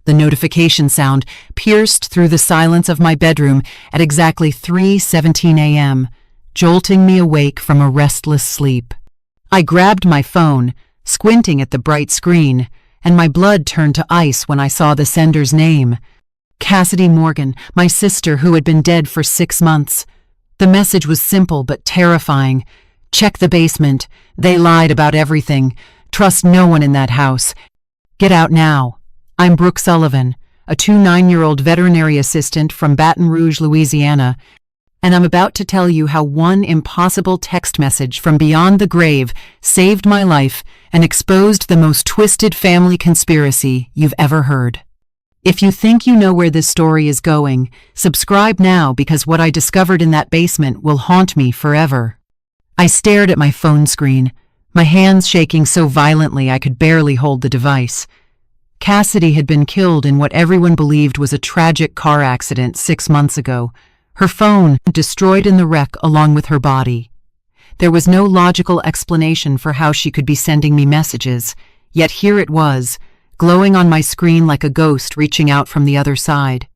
The notification sound pierced through the silence of my bedroom at exactly 3:17 a.m., jolting me awake from a restless sleep. I grabbed my phone, squinting at the bright screen, and my blood turned to ice when I saw the sender's name. Cassidy Morgan, my sister who had been dead for 6 months. The message was simple but terrifying. Check the basement. They lied about everything. Trust no one in that house. Get out now. I'm Brooke Sullivan, a 29-year-old veterinary assistant from Baton Rouge, Louisiana, and I'm about to tell you how one impossible text message from beyond the grave saved my life and exposed the most twisted family conspiracy you've ever heard. If you think you know where this story is going, subscribe now because what I discovered in that basement will haunt me forever. I stared at my phone screen, my hands shaking so violently I could barely hold the device. Cassidy had been killed in what everyone believed was a tragic car accident 6 months ago. Her phone destroyed in the wreck along with her body. There was no logical explanation for how she could be sending me messages, yet here it was, glowing on my screen like a ghost reaching out from the other side.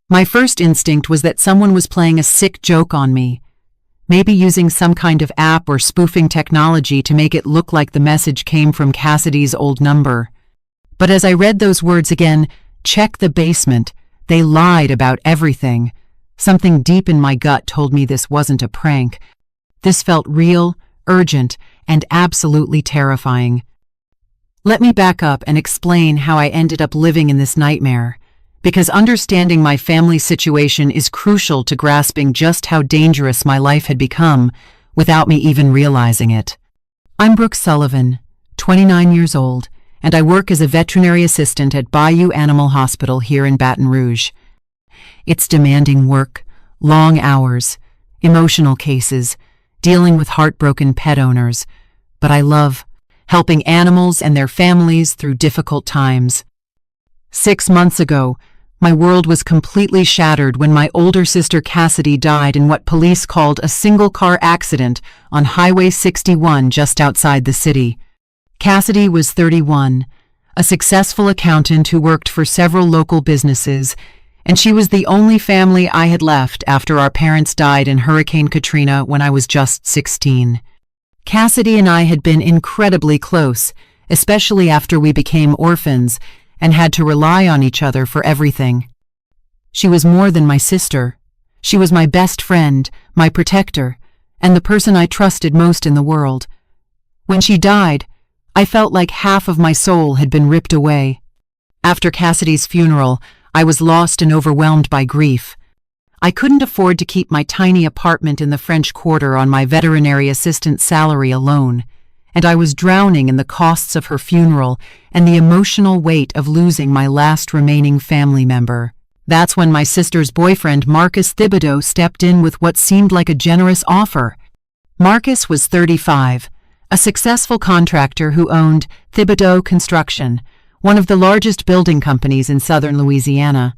My first instinct was that someone was playing a sick joke on me, maybe using some kind of app or spoofing technology to make it look like the message came from Cassidy's old number. But as I read those words again, check the basement, they lied about everything. Something deep in my gut told me this wasn't a prank. This felt real, urgent, and absolutely terrifying. Let me back up and explain how I ended up living in this nightmare, because understanding my family's situation is crucial to grasping just how dangerous my life had become without me even realizing it. I'm Brooke Sullivan, 29 years old, and I work as a veterinary assistant at Bayou Animal Hospital here in Baton Rouge. It's demanding work, long hours, emotional cases, dealing with heartbroken pet owners, but I love helping animals and their families through difficult times. 6 months ago, my world was completely shattered when my older sister Cassidy died in what police called a single-car accident on Highway 61 just outside the city. Cassidy was 31, a successful accountant who worked for several local businesses, and she was the only family I had left after our parents died in Hurricane Katrina when I was just 16. Cassidy and I had been incredibly close, especially after we became orphans and had to rely on each other for everything. She was more than my sister. She was my best friend, my protector, and the person I trusted most in the world. When she died, I felt like half of my soul had been ripped away. After Cassidy's funeral, I was lost and overwhelmed by grief. I couldn't afford to keep my tiny apartment in the French Quarter on my veterinary assistant salary alone, and I was drowning in the costs of her funeral and the emotional weight of losing my last remaining family member. That's when my sister's boyfriend Marcus Thibodeau stepped in with what seemed like a generous offer. Marcus was 35, a successful contractor who owned Thibodeau Construction, one of the largest building companies in southern Louisiana.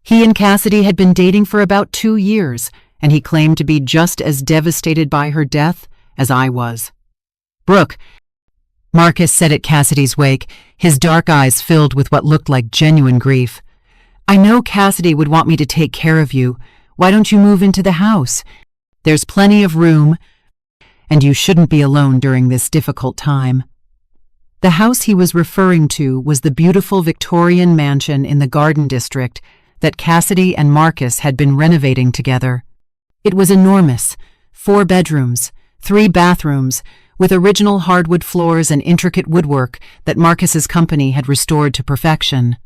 He and Cassidy had been dating for about 2 years, and he claimed to be just as devastated by her death as I was. "Brooke," Marcus said at Cassidy's wake, his dark eyes filled with what looked like genuine grief. "I know Cassidy would want me to take care of you. Why don't you move into the house? There's plenty of room, and you shouldn't be alone during this difficult time." The house he was referring to was the beautiful Victorian mansion in the Garden District that Cassidy and Marcus had been renovating together. It was enormous, 4 bedrooms, 3 bathrooms, with original hardwood floors and intricate woodwork that Marcus's company had restored to perfection.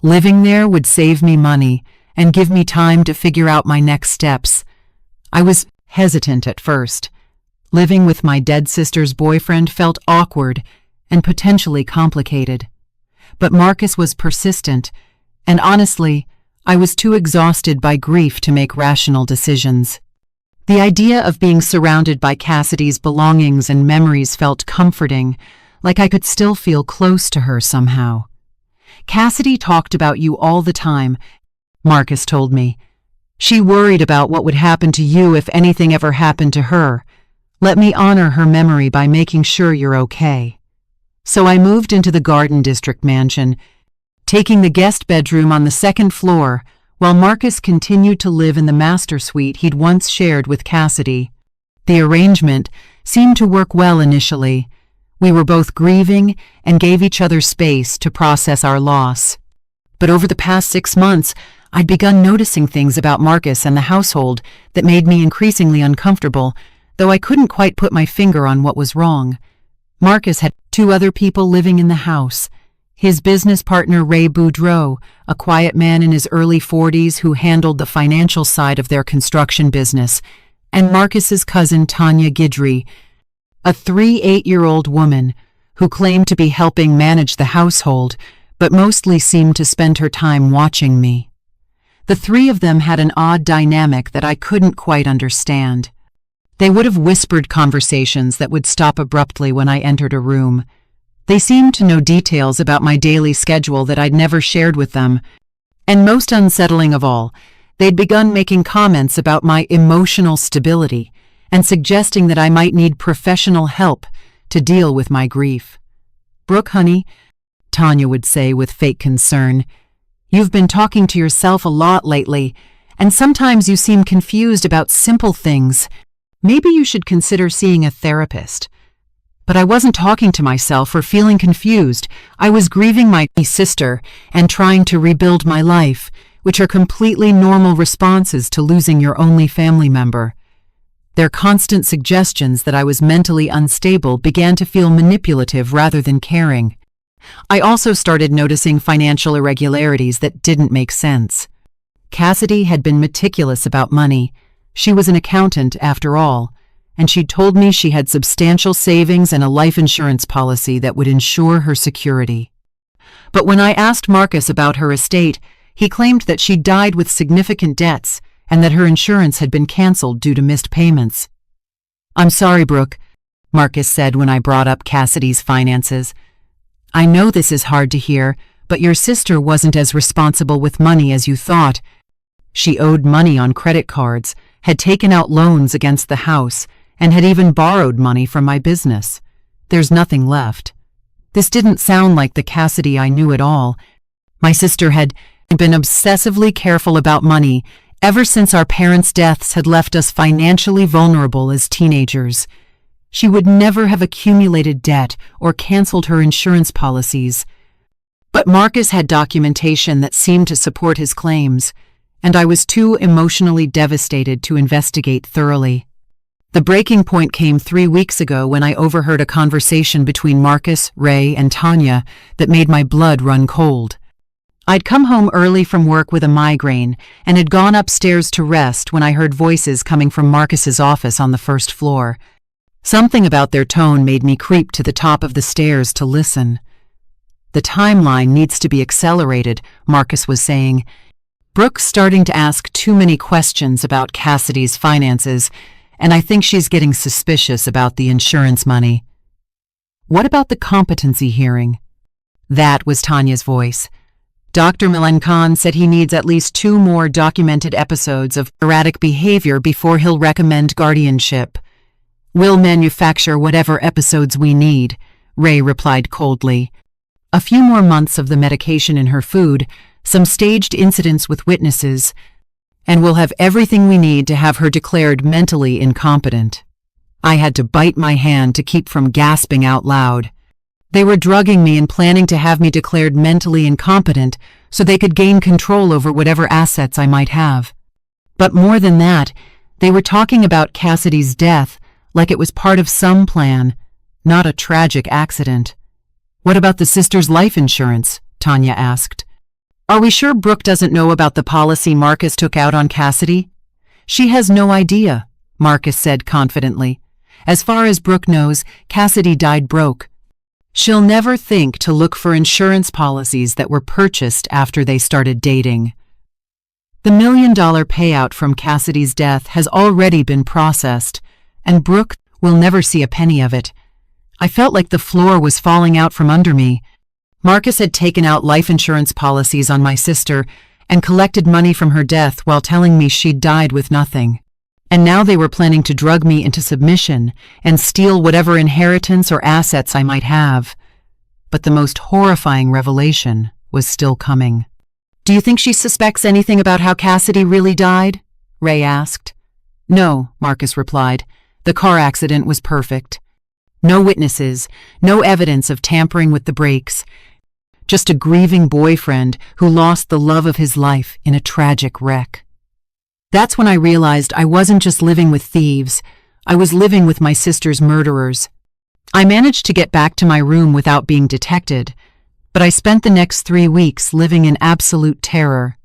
Living there would save me money and give me time to figure out my next steps. I was hesitant at first. Living with my dead sister's boyfriend felt awkward and potentially complicated. But Marcus was persistent, and honestly, I was too exhausted by grief to make rational decisions. The idea of being surrounded by Cassidy's belongings and memories felt comforting, like I could still feel close to her somehow. "Cassidy talked about you all the time," Marcus told me. "She worried about what would happen to you if anything ever happened to her. Let me honor her memory by making sure you're okay." So I moved into the Garden District mansion, taking the guest bedroom on the second floor, while Marcus continued to live in the master suite he'd once shared with Cassidy. The arrangement seemed to work well initially. We were both grieving and gave each other space to process our loss. But over the past 6 months, I'd begun noticing things about Marcus and the household that made me increasingly uncomfortable, though I couldn't quite put my finger on what was wrong. Marcus had 2 other people living in the house. His business partner Ray Boudreau, a quiet man in his early 40s who handled the financial side of their construction business, and Marcus's cousin Tanya Guidry, a 38-year-old woman who claimed to be helping manage the household, but mostly seemed to spend her time watching me. The 3 of them had an odd dynamic that I couldn't quite understand. They would have whispered conversations that would stop abruptly when I entered a room. They seemed to know details about my daily schedule that I'd never shared with them. And most unsettling of all, they'd begun making comments about my emotional stability and suggesting that I might need professional help to deal with my grief. "Brooke, honey," Tanya would say with fake concern, "you've been talking to yourself a lot lately, and sometimes you seem confused about simple things. Maybe you should consider seeing a therapist." But I wasn't talking to myself or feeling confused. I was grieving my sister and trying to rebuild my life, which are completely normal responses to losing your only family member. Their constant suggestions that I was mentally unstable began to feel manipulative rather than caring. I also started noticing financial irregularities that didn't make sense. Cassidy had been meticulous about money. She was an accountant, after all, and she'd told me she had substantial savings and a life insurance policy that would ensure her security. But when I asked Marcus about her estate, he claimed that she died with significant debts and that her insurance had been canceled due to missed payments. "I'm sorry, Brooke," Marcus said when I brought up Cassidy's finances. "I know this is hard to hear, but your sister wasn't as responsible with money as you thought. She owed money on credit cards, had taken out loans against the house, and had even borrowed money from my business. There's nothing left." This didn't sound like the Cassidy I knew at all. My sister had been obsessively careful about money ever since our parents' deaths had left us financially vulnerable as teenagers. She would never have accumulated debt or canceled her insurance policies. But Marcus had documentation that seemed to support his claims, and I was too emotionally devastated to investigate thoroughly. The breaking point came 3 weeks ago when I overheard a conversation between Marcus, Ray, and Tanya that made my blood run cold. I'd come home early from work with a migraine and had gone upstairs to rest when I heard voices coming from Marcus's office on the first floor. Something about their tone made me creep to the top of the stairs to listen. "The timeline needs to be accelerated," Marcus was saying. "Brooke's starting to ask too many questions about Cassidy's finances, and I think she's getting suspicious about the insurance money." "What about the competency hearing?" That was Tanya's voice. "Dr. Milan said he needs at least 2 more documented episodes of erratic behavior before he'll recommend guardianship." "We'll manufacture whatever episodes we need," Ray replied coldly. "A few more months of the medication in her food, some staged incidents with witnesses, and we'll have everything we need to have her declared mentally incompetent." I had to bite my hand to keep from gasping out loud. They were drugging me and planning to have me declared mentally incompetent so they could gain control over whatever assets I might have. But more than that, they were talking about Cassidy's death like it was part of some plan, not a tragic accident. "What about the sister's life insurance?" Tanya asked. "Are we sure Brooke doesn't know about the policy Marcus took out on Cassidy?" "She has no idea," Marcus said confidently. "As far as Brooke knows, Cassidy died broke. She'll never think to look for insurance policies that were purchased after they started dating. The $1 million payout from Cassidy's death has already been processed, and Brooke will never see a penny of it." I felt like the floor was falling out from under me. Marcus had taken out life insurance policies on my sister and collected money from her death while telling me she'd died with nothing. And now they were planning to drug me into submission and steal whatever inheritance or assets I might have. But the most horrifying revelation was still coming. "Do you think she suspects anything about how Cassidy really died?" Ray asked. "No," Marcus replied. "The car accident was perfect. No witnesses, no evidence of tampering with the brakes. Just a grieving boyfriend who lost the love of his life in a tragic wreck." That's when I realized I wasn't just living with thieves. I was living with my sister's murderers. I managed to get back to my room without being detected, but I spent the next 3 weeks living in absolute terror.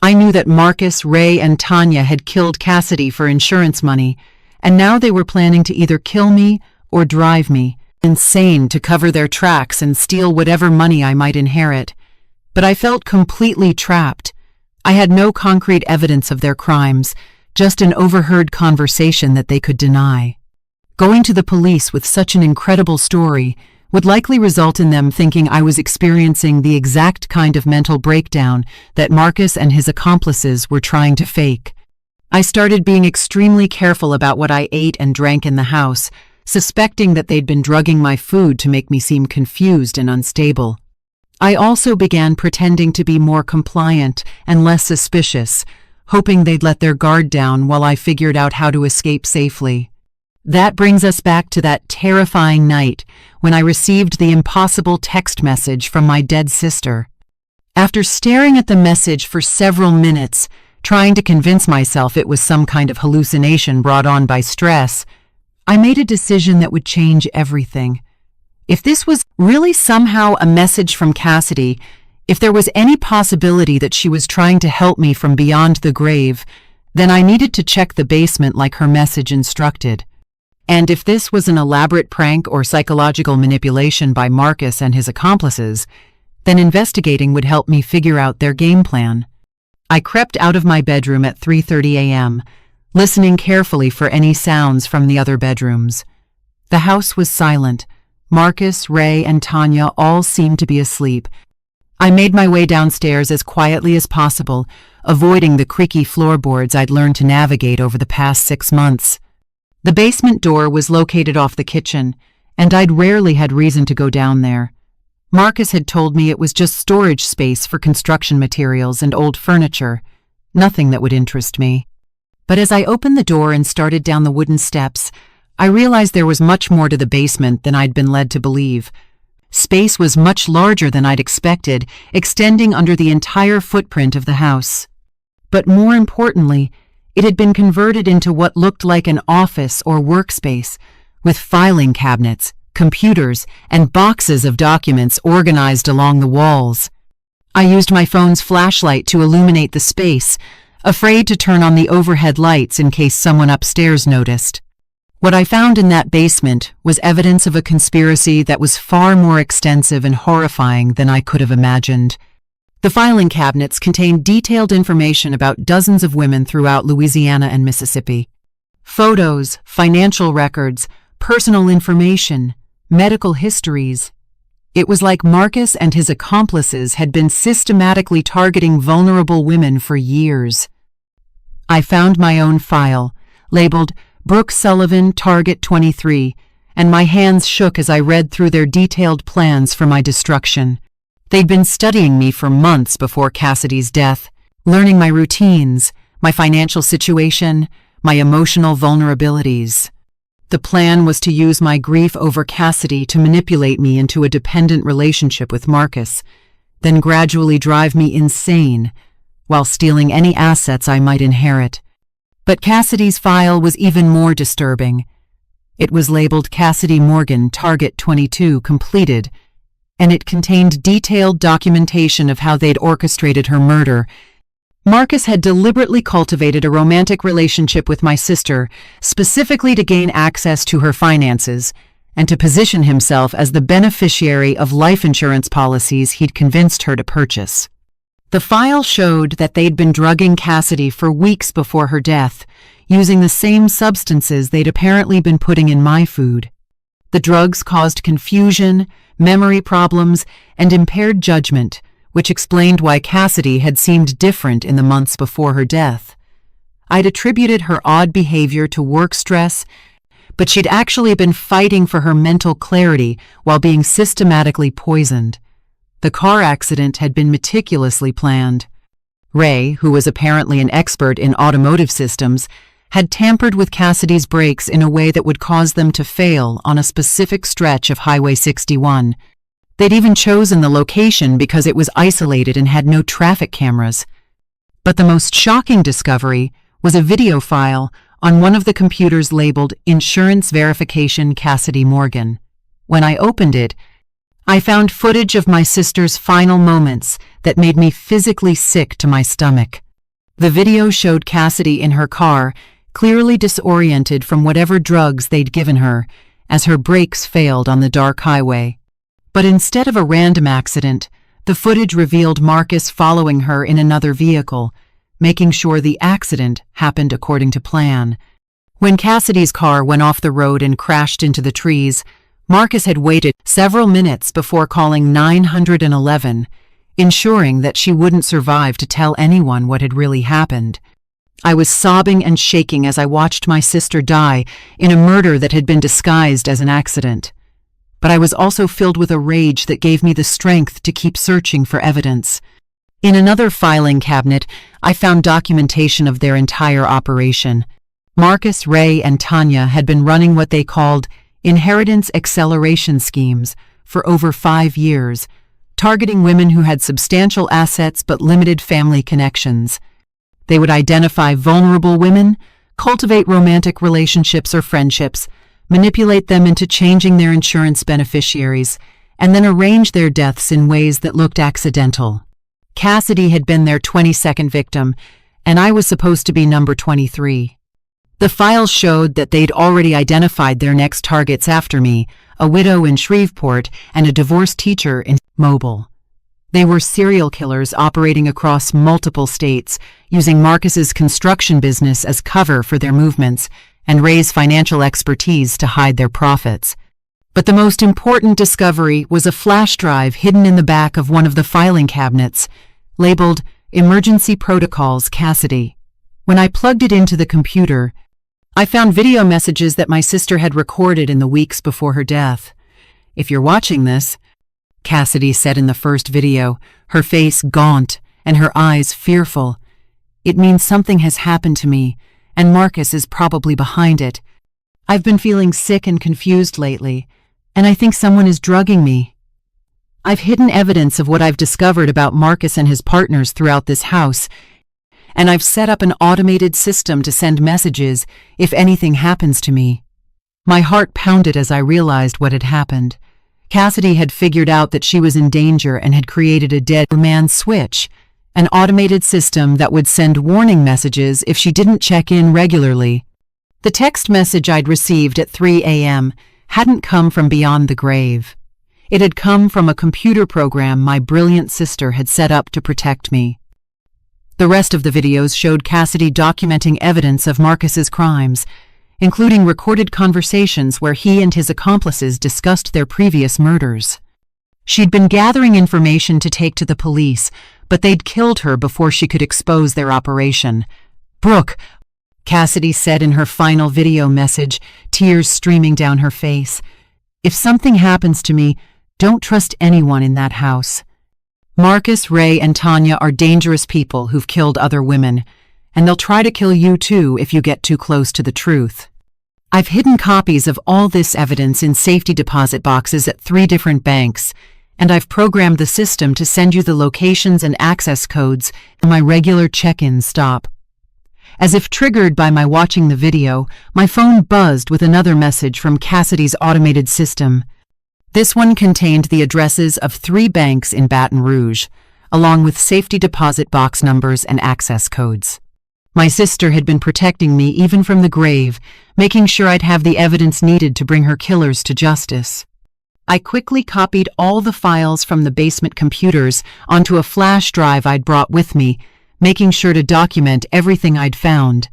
I knew that Marcus, Ray, and Tanya had killed Cassidy for insurance money, and now they were planning to either kill me or drive me insane to cover their tracks and steal whatever money I might inherit. But I felt completely trapped. I had no concrete evidence of their crimes, just an overheard conversation that they could deny. Going to the police with such an incredible story would likely result in them thinking I was experiencing the exact kind of mental breakdown that Marcus and his accomplices were trying to fake. I started being extremely careful about what I ate and drank in the house, suspecting that they'd been drugging my food to make me seem confused and unstable. I also began pretending to be more compliant and less suspicious, hoping they'd let their guard down while I figured out how to escape safely. That brings us back to that terrifying night when I received the impossible text message from my dead sister. After staring at the message for several minutes, trying to convince myself it was some kind of hallucination brought on by stress, I made a decision that would change everything. If this was really somehow a message from Cassidy, if there was any possibility that she was trying to help me from beyond the grave, then I needed to check the basement like her message instructed. And if this was an elaborate prank or psychological manipulation by Marcus and his accomplices, then investigating would help me figure out their game plan. I crept out of my bedroom at 3:30 a.m., listening carefully for any sounds from the other bedrooms. The house was silent. Marcus, Ray, and Tanya all seemed to be asleep. I made my way downstairs as quietly as possible, avoiding the creaky floorboards I'd learned to navigate over the past 6 months. The basement door was located off the kitchen, and I'd rarely had reason to go down there. Marcus had told me it was just storage space for construction materials and old furniture, nothing that would interest me. But as I opened the door and started down the wooden steps, I realized there was much more to the basement than I'd been led to believe. Space was much larger than I'd expected, extending under the entire footprint of the house. But more importantly, it had been converted into what looked like an office or workspace, with filing cabinets, computers, and boxes of documents organized along the walls. I used my phone's flashlight to illuminate the space, afraid to turn on the overhead lights in case someone upstairs noticed. What I found in that basement was evidence of a conspiracy that was far more extensive and horrifying than I could have imagined. The filing cabinets contained detailed information about dozens of women throughout Louisiana and Mississippi. Photos, financial records, personal information, medical histories. It was like Marcus and his accomplices had been systematically targeting vulnerable women for years. I found my own file, labeled Brooke Sullivan, Target 23, and my hands shook as I read through their detailed plans for my destruction. They'd been studying me for months before Cassidy's death, learning my routines, my financial situation, my emotional vulnerabilities. The plan was to use my grief over Cassidy to manipulate me into a dependent relationship with Marcus, then gradually drive me insane, while stealing any assets I might inherit. But Cassidy's file was even more disturbing. It was labeled Cassidy Morgan, Target 22, completed, and it contained detailed documentation of how they'd orchestrated her murder. Marcus had deliberately cultivated a romantic relationship with my sister, specifically to gain access to her finances and to position himself as the beneficiary of life insurance policies he'd convinced her to purchase. The file showed that they'd been drugging Cassidy for weeks before her death, using the same substances they'd apparently been putting in my food. The drugs caused confusion, memory problems, and impaired judgment, which explained why Cassidy had seemed different in the months before her death. I'd attributed her odd behavior to work stress, but she'd actually been fighting for her mental clarity while being systematically poisoned. The car accident had been meticulously planned. Ray, who was apparently an expert in automotive systems, had tampered with Cassidy's brakes in a way that would cause them to fail on a specific stretch of Highway 61. They'd even chosen the location because it was isolated and had no traffic cameras. But the most shocking discovery was a video file on one of the computers labeled Insurance Verification Cassidy Morgan. When I opened it, I found footage of my sister's final moments that made me physically sick to my stomach. The video showed Cassidy in her car, clearly disoriented from whatever drugs they'd given her, as her brakes failed on the dark highway. But instead of a random accident, the footage revealed Marcus following her in another vehicle, making sure the accident happened according to plan. When Cassidy's car went off the road and crashed into the trees, Marcus had waited several minutes before calling 911, ensuring that she wouldn't survive to tell anyone what had really happened. I was sobbing and shaking as I watched my sister die in a murder that had been disguised as an accident. But I was also filled with a rage that gave me the strength to keep searching for evidence. In another filing cabinet, I found documentation of their entire operation. Marcus, Ray, and Tanya had been running what they called inheritance acceleration schemes for over 5 years, targeting women who had substantial assets but limited family connections. They would identify vulnerable women, cultivate romantic relationships or friendships, manipulate them into changing their insurance beneficiaries, and then arrange their deaths in ways that looked accidental. Cassidy had been their 22nd victim, and I was supposed to be number 23. The files showed that they'd already identified their next targets after me, a widow in Shreveport and a divorced teacher in Mobile. They were serial killers operating across multiple states, using Marcus's construction business as cover for their movements and Ray's financial expertise to hide their profits. But the most important discovery was a flash drive hidden in the back of one of the filing cabinets, labeled Emergency Protocols Cassidy. When I plugged it into the computer, I found video messages that my sister had recorded in the weeks before her death. "If you're watching this," Cassidy said in the first video, her face gaunt and her eyes fearful, "it means something has happened to me, and Marcus is probably behind it. I've been feeling sick and confused lately, and I think someone is drugging me. I've hidden evidence of what I've discovered about Marcus and his partners throughout this house, and I've set up an automated system to send messages if anything happens to me." My heart pounded as I realized what had happened. Cassidy had figured out that she was in danger and had created a dead man switch, an automated system that would send warning messages if she didn't check in regularly. The text message I'd received at 3 a.m. hadn't come from beyond the grave. It had come from a computer program my brilliant sister had set up to protect me. The rest of the videos showed Cassidy documenting evidence of Marcus's crimes, including recorded conversations where he and his accomplices discussed their previous murders. She'd been gathering information to take to the police, but they'd killed her before she could expose their operation. "Brooke," Cassidy said in her final video message, tears streaming down her face, "if something happens to me, don't trust anyone in that house. Marcus, Ray, and Tanya are dangerous people who've killed other women, and they'll try to kill you too if you get too close to the truth. I've hidden copies of all this evidence in safety deposit boxes at 3 different banks, and I've programmed the system to send you the locations and access codes when my regular check-ins stop." As if triggered by my watching the video, my phone buzzed with another message from Cassidy's automated system. This one contained the addresses of 3 banks in Baton Rouge, along with safety deposit box numbers and access codes. My sister had been protecting me even from the grave, making sure I'd have the evidence needed to bring her killers to justice. I quickly copied all the files from the basement computers onto a flash drive I'd brought with me, making sure to document everything I'd found.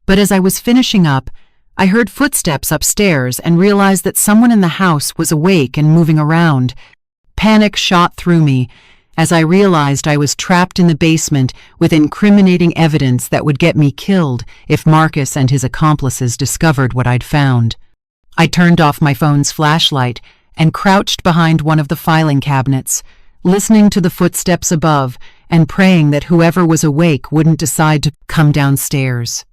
But as I was finishing up, I heard footsteps upstairs and realized that someone in the house was awake and moving around. Panic shot through me as I realized I was trapped in the basement with incriminating evidence that would get me killed if Marcus and his accomplices discovered what I'd found. I turned off my phone's flashlight and crouched behind one of the filing cabinets, listening to the footsteps above and praying that whoever was awake wouldn't decide to come downstairs.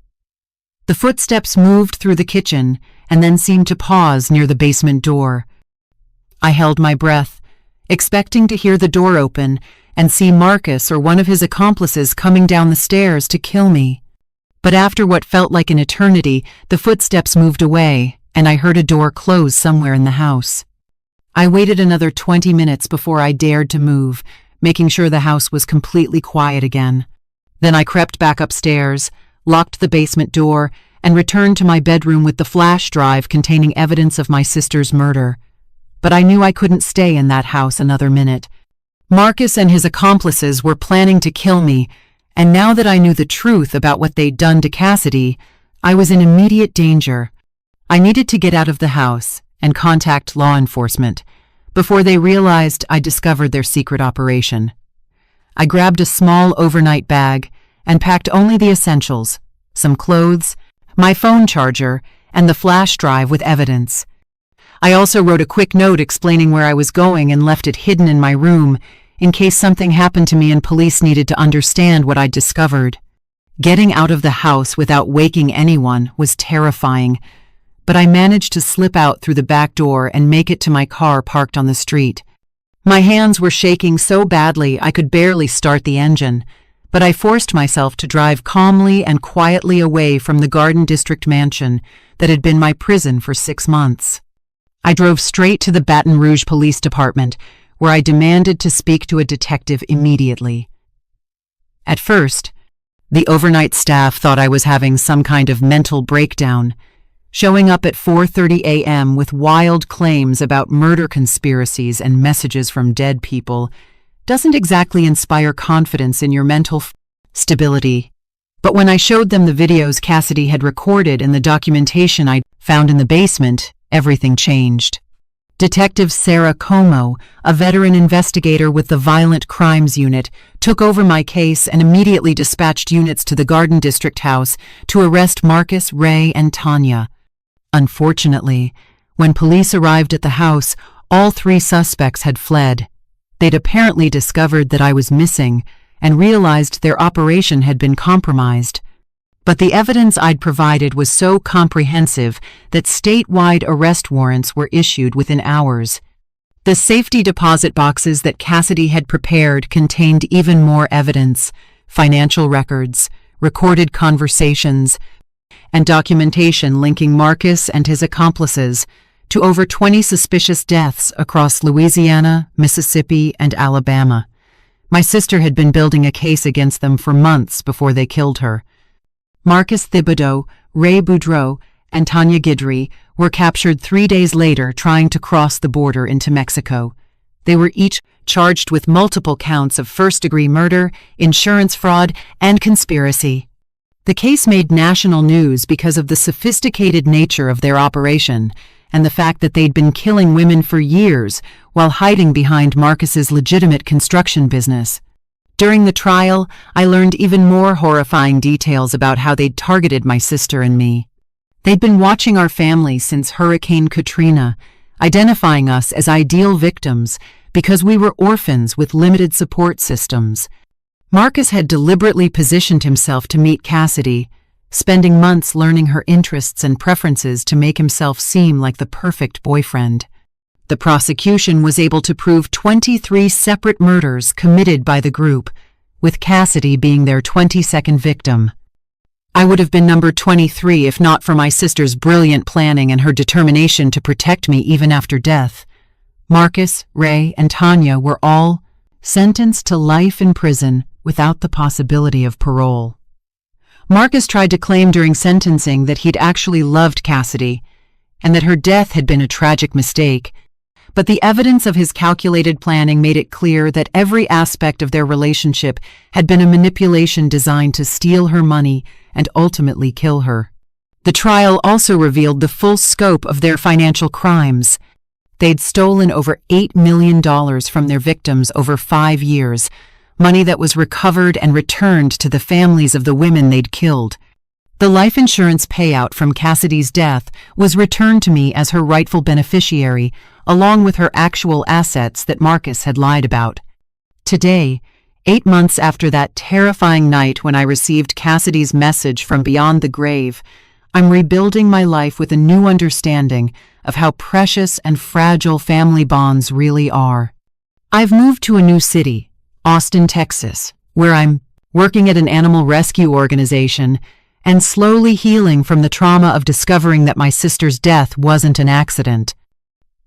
The footsteps moved through the kitchen and then seemed to pause near the basement door. I held my breath, expecting to hear the door open and see Marcus or one of his accomplices coming down the stairs to kill me. But after what felt like an eternity, the footsteps moved away, and I heard a door close somewhere in the house. I waited another 20 minutes before I dared to move, making sure the house was completely quiet again. Then I crept back upstairs, locked the basement door, and returned to my bedroom with the flash drive containing evidence of my sister's murder. But I knew I couldn't stay in that house another minute. Marcus and his accomplices were planning to kill me, and now that I knew the truth about what they'd done to Cassidy, I was in immediate danger. I needed to get out of the house and contact law enforcement before they realized I discovered their secret operation. I grabbed a small overnight bag and packed only the essentials, some clothes, my phone charger, and the flash drive with evidence. I also wrote a quick note explaining where I was going and left it hidden in my room in case something happened to me and police needed to understand what I'd discovered. Getting out of the house without waking anyone was terrifying, but I managed to slip out through the back door and make it to my car parked on the street. My hands were shaking so badly I could barely start the engine, but I forced myself to drive calmly and quietly away from the Garden District mansion that had been my prison for 6 months. I drove straight to the Baton Rouge Police Department, where I demanded to speak to a detective immediately. At first, the overnight staff thought I was having some kind of mental breakdown, showing up at 4:30 a.m. with wild claims about murder conspiracies and messages from dead people doesn't exactly inspire confidence in your mental stability. But when I showed them the videos Cassidy had recorded and the documentation I'd found in the basement, everything changed. Detective Sarah Como, a veteran investigator with the Violent Crimes Unit, took over my case and immediately dispatched units to the Garden District House to arrest Marcus, Ray, and Tanya. Unfortunately, when police arrived at the house, all 3 suspects had fled. They'd apparently discovered that I was missing and realized their operation had been compromised. But the evidence I'd provided was so comprehensive that statewide arrest warrants were issued within hours. The safety deposit boxes that Cassidy had prepared contained even more evidence: financial records, recorded conversations, and documentation linking Marcus and his accomplices to over 20 suspicious deaths across Louisiana, Mississippi, and Alabama. My sister had been building a case against them for months before they killed her. Marcus Thibodeau, Ray Boudreau, and Tanya Guidry were captured 3 days later trying to cross the border into Mexico. They were each charged with multiple counts of first-degree murder, insurance fraud, and conspiracy. The case made national news because of the sophisticated nature of their operation and the fact that they'd been killing women for years while hiding behind Marcus's legitimate construction business. During the trial, I learned even more horrifying details about how they'd targeted my sister and me. They'd been watching our family since Hurricane Katrina, identifying us as ideal victims because we were orphans with limited support systems. Marcus had deliberately positioned himself to meet Cassidy, spending months learning her interests and preferences to make himself seem like the perfect boyfriend. The prosecution was able to prove 23 separate murders committed by the group, with Cassidy being their 22nd victim. I would have been number 23 if not for my sister's brilliant planning and her determination to protect me even after death. Marcus, Ray, and Tanya were all sentenced to life in prison without the possibility of parole. Marcus tried to claim during sentencing that he'd actually loved Cassidy and that her death had been a tragic mistake, but the evidence of his calculated planning made it clear that every aspect of their relationship had been a manipulation designed to steal her money and ultimately kill her. The trial also revealed the full scope of their financial crimes. They'd stolen over $8 million from their victims over 5 years, money that was recovered and returned to the families of the women they'd killed. The life insurance payout from Cassidy's death was returned to me as her rightful beneficiary, along with her actual assets that Marcus had lied about. Today, 8 months after that terrifying night when I received Cassidy's message from beyond the grave, I'm rebuilding my life with a new understanding of how precious and fragile family bonds really are. I've moved to a new city, Austin, Texas, where I'm working at an animal rescue organization and slowly healing from the trauma of discovering that my sister's death wasn't an accident.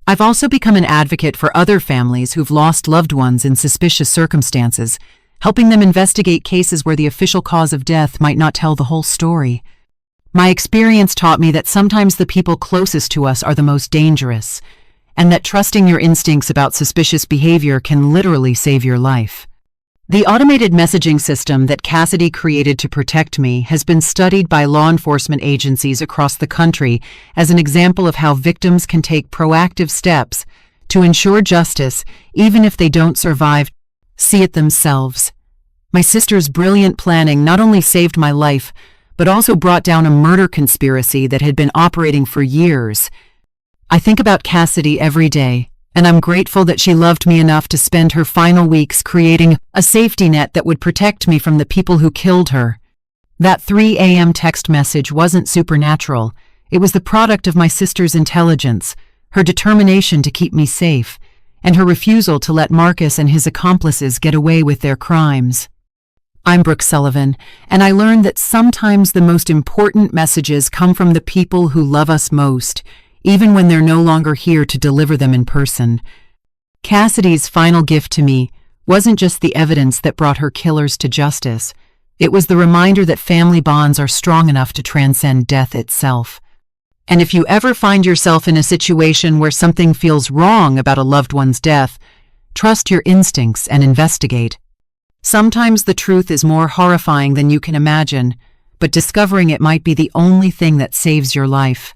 I've also become an advocate for other families who've lost loved ones in suspicious circumstances, helping them investigate cases where the official cause of death might not tell the whole story. My experience taught me that sometimes the people closest to us are the most dangerous, and that trusting your instincts about suspicious behavior can literally save your life. The automated messaging system that Cassidy created to protect me has been studied by law enforcement agencies across the country as an example of how victims can take proactive steps to ensure justice even if they don't see it themselves. My sister's brilliant planning not only saved my life, but also brought down a murder conspiracy that had been operating for years. I think about Cassidy every day, and I'm grateful that she loved me enough to spend her final weeks creating a safety net that would protect me from the people who killed her. That 3 a.m. text message wasn't supernatural. It was the product of my sister's intelligence, her determination to keep me safe, and her refusal to let Marcus and his accomplices get away with their crimes. I'm Brooke Sullivan, and I learned that sometimes the most important messages come from the people who love us most, even when they're no longer here to deliver them in person. Cassidy's final gift to me wasn't just the evidence that brought her killers to justice. It was the reminder that family bonds are strong enough to transcend death itself. And if you ever find yourself in a situation where something feels wrong about a loved one's death, trust your instincts and investigate. Sometimes the truth is more horrifying than you can imagine, but discovering it might be the only thing that saves your life.